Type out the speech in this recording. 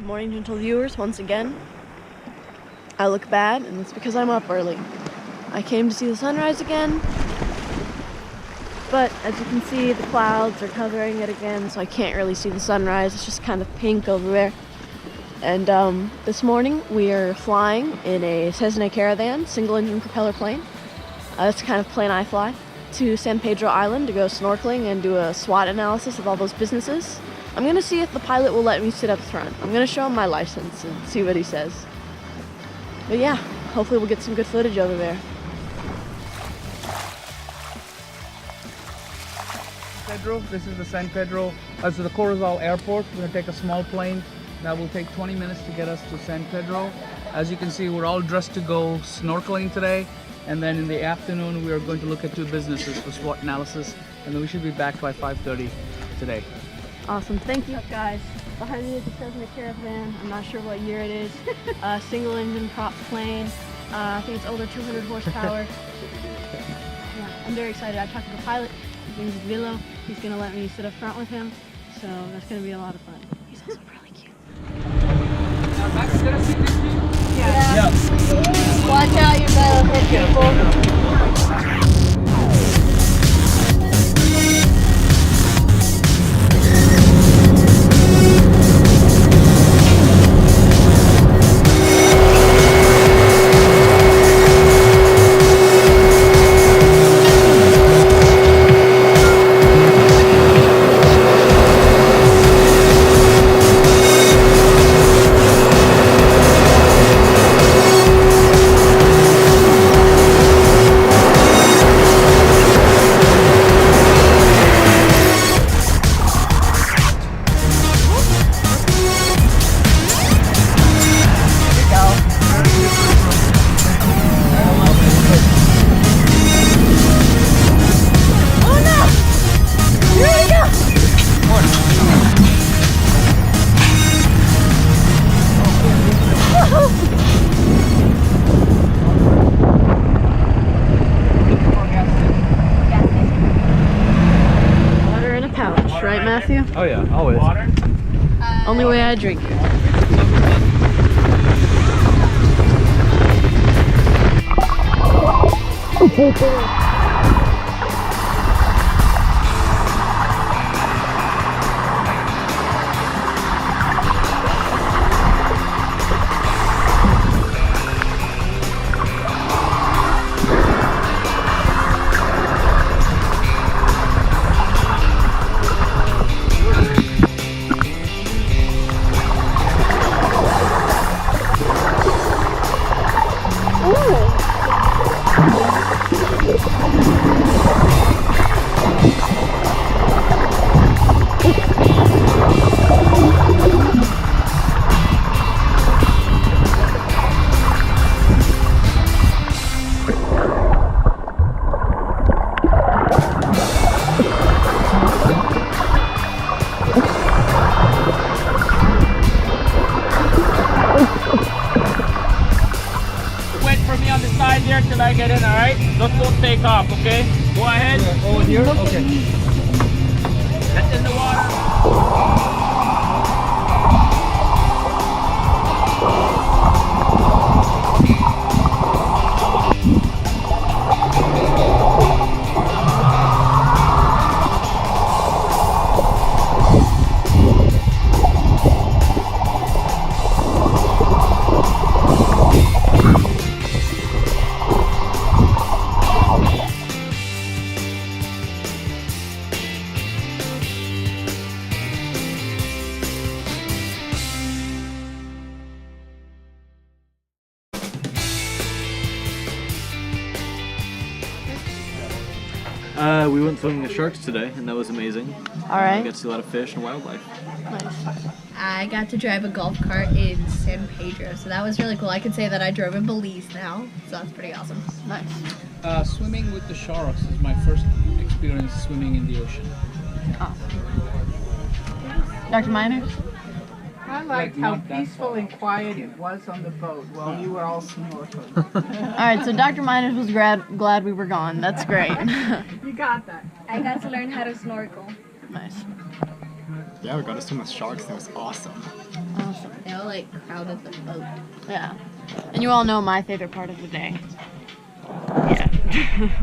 Good morning, gentle viewers, once again. I look bad, and it's because I'm up early. I came to see the sunrise again, but as you can see, the clouds are covering it again, so I can't really see the sunrise. It's just kind of pink over there. And this morning, we are flying in a Cessna Caravan, single-engine propeller plane. That's the kind of plane I fly, to San Pedro Island to go snorkeling and do a SWOT analysis of all those businesses. I'm going to see if the pilot will let me sit up front. I'm going to show him my license and see what he says. But yeah, hopefully we'll get some good footage over there. Pedro, this is the San Pedro, so the Caravan airport. We're going to take a small plane that will take 20 minutes to get us to San Pedro. As you can see, we're all dressed to go snorkeling today. And then in the afternoon, we are going to look at two businesses for SWOT analysis. And then we should be back by 5:30 today. Awesome, thank you guys. Behind me is the Cessna Caravan. I'm not sure what year it is. Single engine prop plane. I think it's over 200 horsepower. Yeah, I'm very excited. I talked to the pilot. His name's Vilo. He's gonna let me sit up front with him. So that's gonna be a lot of fun. He's also really cute. Yeah. Watch out, you're gonna hit people. Right, Matthew? Oh yeah, always. Only way I drink it. Till I get in, alright? Don't take off, okay? Go ahead. Over here? Okay. That's in the water. We went swimming with sharks today, and that was amazing. Alright. We got to see a lot of fish and wildlife. Nice. I got to drive a golf cart in San Pedro, so that was really cool. I can say that I drove in Belize now, so that's pretty awesome. Nice. Swimming with the sharks is my first experience swimming in the ocean. Awesome. Dr. Miners? I liked how peaceful and quiet it was on the boat while you were all snorkeling. Alright, so Dr. Miners was glad we were gone. That's great. You got that. I got to learn how to snorkel. Nice. Yeah, we got to swim with sharks. That was awesome. Awesome. It like crowded the boat. Yeah. And you all know my favorite part of the day. Yeah.